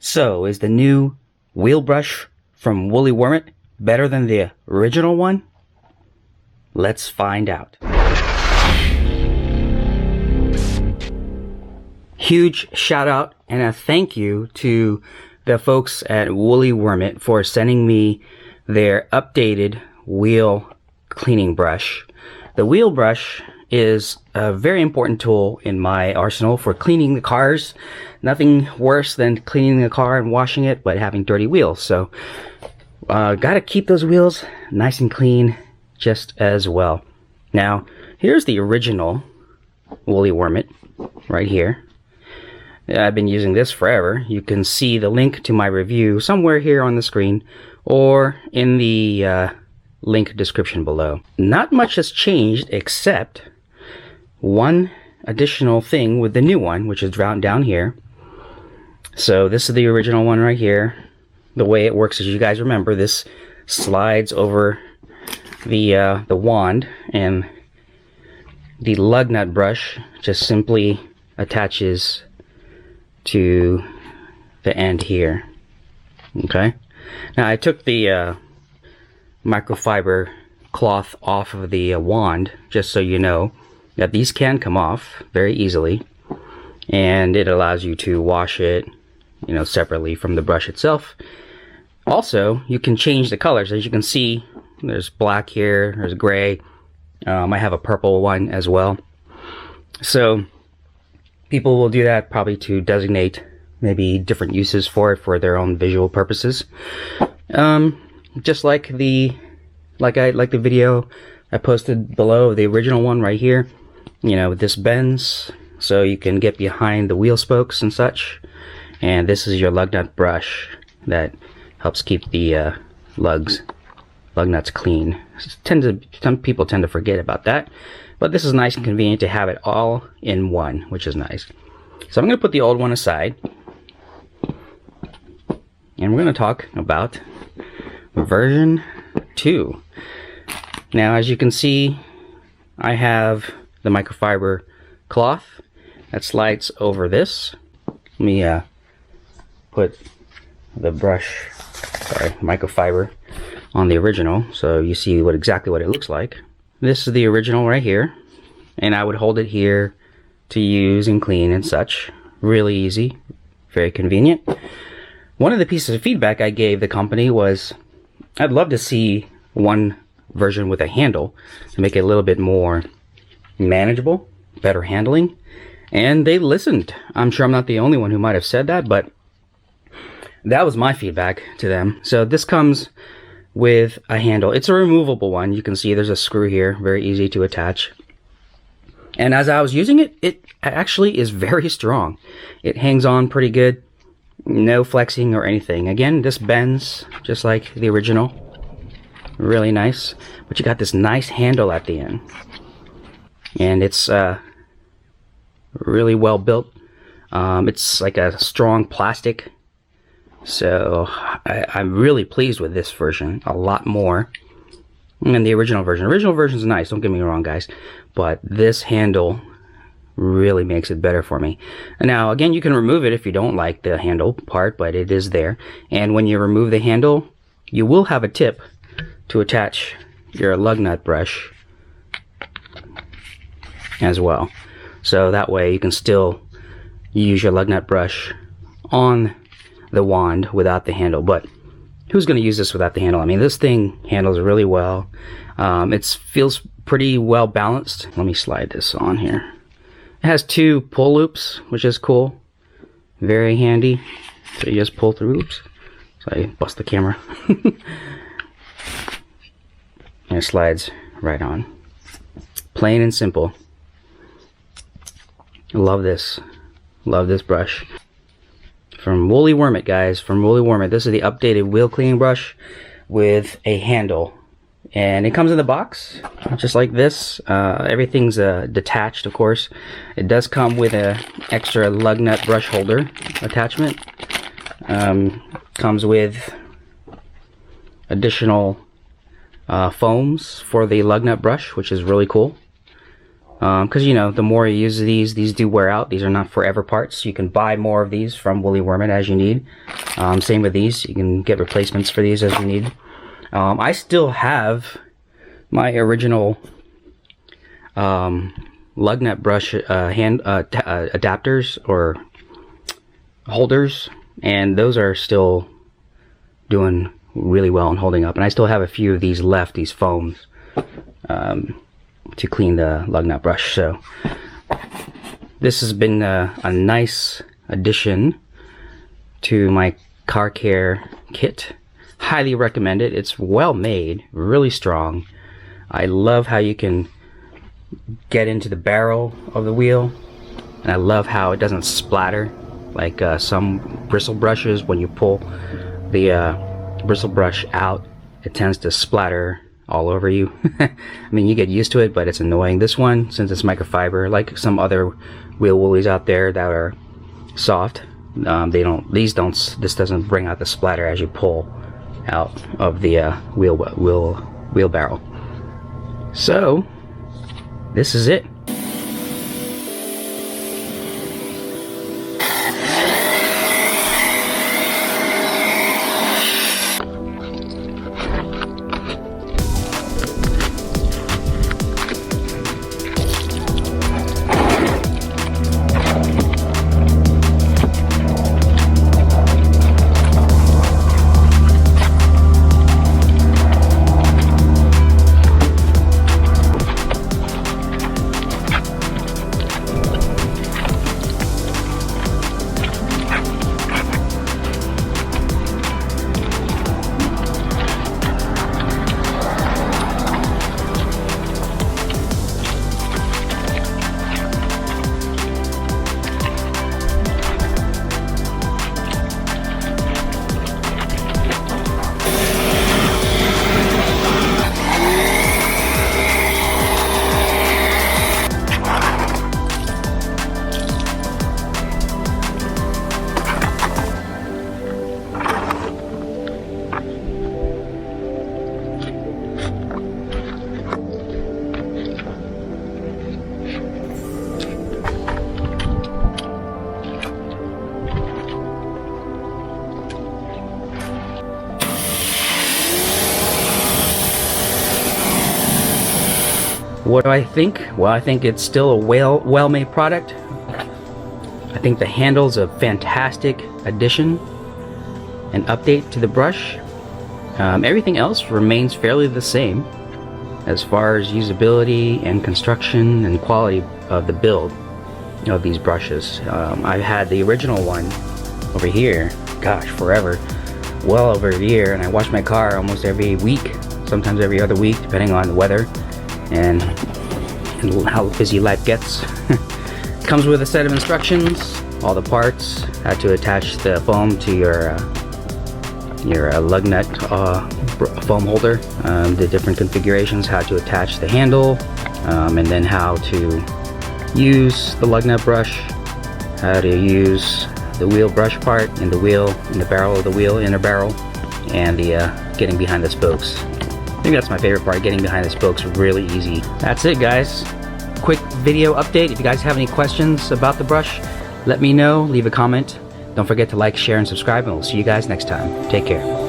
So, is the new wheel brush from Woolly Wormit better than the original one? Let's find out. Huge shout out and a thank you to the folks at Woolly Wormit for sending me their updated wheel cleaning brush. The wheel brush is a very important tool in my arsenal for cleaning the cars. Nothing worse than cleaning the car and washing it, but having dirty wheels. So, gotta keep those wheels nice and clean just as well. Now, here's the original Woolly Wormit right here. I've been using this forever. You can see the link to my review somewhere here on the screen or in the link description below. Not much has changed except one additional thing with the new one, which is down here. So this is the original one right here. The way it works, as you guys remember, this slides over the wand, and the lug nut brush just simply attaches to the end here. Okay. Now I took the microfiber cloth off of the wand, just so you know that these can come off very easily, and it allows you to wash it, you know, separately from the brush itself. Also, you can change the colors. As you can see, there's black here, there's gray. I have a purple one as well. So people will do that probably to designate maybe different uses for it for their own visual purposes. Just like the video I posted below, the original one right here. You know, this bends so you can get behind the wheel spokes and such. And this is your lug nut brush that helps keep the lug nuts clean. Some people tend to forget about that, but this is nice and convenient to have it all in one, which is nice. So I'm going to put the old one aside, and we're going to talk about version 2. Now, as you can see, I have the microfiber cloth that slides over this. Let me put the microfiber on the original so you see exactly what it looks like. This is the original right here, and I would hold it here to use and clean and such. Really easy, very convenient. One of the pieces of feedback I gave the company was I'd love to see one version with a handle to make it a little bit more manageable, better handling, and they listened. I'm sure I'm not the only one who might have said that, but that was my feedback to them. So this comes with a handle. It's a removable one. You can see there's a screw here, very easy to attach. And as I was using it, it actually is very strong. It hangs on pretty good. No flexing or anything. Again, this bends just like the original. Really nice. But you got this nice handle at the end. And it's really well built. It's like a strong plastic. So I'm really pleased with this version a lot more than the original version. Original version is nice, don't get me wrong, guys, but this handle really makes it better for me. Now, again, you can remove it if you don't like the handle part, but it is there. And when you remove the handle, you will have a tip to attach your lug nut brush as well. So that way you can still use your lug nut brush on the wand without the handle. But who's going to use this without the handle? I mean, this thing handles really well. It feels pretty well balanced. Let me slide this on here. It has 2 pull loops, which is cool. Very handy. So you just pull through. Oops. So I bust the camera. And it slides right on. Plain and simple. Love this. Love this brush. From Woolly Wormit, guys. From Woolly Wormit. This is the updated wheel cleaning brush with a handle. And it comes in the box, just like this. Everything's detached, of course. It does come with an extra lug nut brush holder attachment. Comes with additional foams for the lug nut brush, which is really cool. because you know, the more you use these do wear out. These are not forever parts. You can buy more of these from Woolly Wormit as you need. Same with these. You can get replacements for these as you need. I still have my original lug nut brush hand adapters or holders, and those are still doing really well and holding up. And I still have a few of these left, these foams, to clean the lug nut brush. So this has been a nice addition to my car care kit. Highly recommend it. It's well made, really strong. I love how you can get into the barrel of the wheel, and I love how it doesn't splatter like some bristle brushes. When you pull the bristle brush out, it tends to splatter all over you. I mean, you get used to it, but it's annoying. This one, since it's microfiber, like some other wheel woolies out there that are soft, this doesn't bring out the splatter as you pull out of the wheel barrel. So this is it. What do I think? Well, I think it's still a well-made product. I think the handle's a fantastic addition and update to the brush. Everything else remains fairly the same as far as usability and construction and quality of the build of these brushes. I've had the original one over here, gosh, forever, well over a year, and I wash my car almost every week, sometimes every other week, depending on the weather and how busy life gets. Comes with a set of instructions, all the parts, how to attach the foam to your lug nut foam holder, the different configurations, how to attach the handle, and then how to use the lug nut brush, how to use the wheel brush part in the wheel, in the barrel of the wheel, inner barrel, and the getting behind the spokes. I think that's my favorite part, getting behind the spokes, really easy. That's it, guys. Quick video update. If you guys have any questions about the brush, let me know, leave a comment. Don't forget to like, share, and subscribe, and we'll see you guys next time. Take care.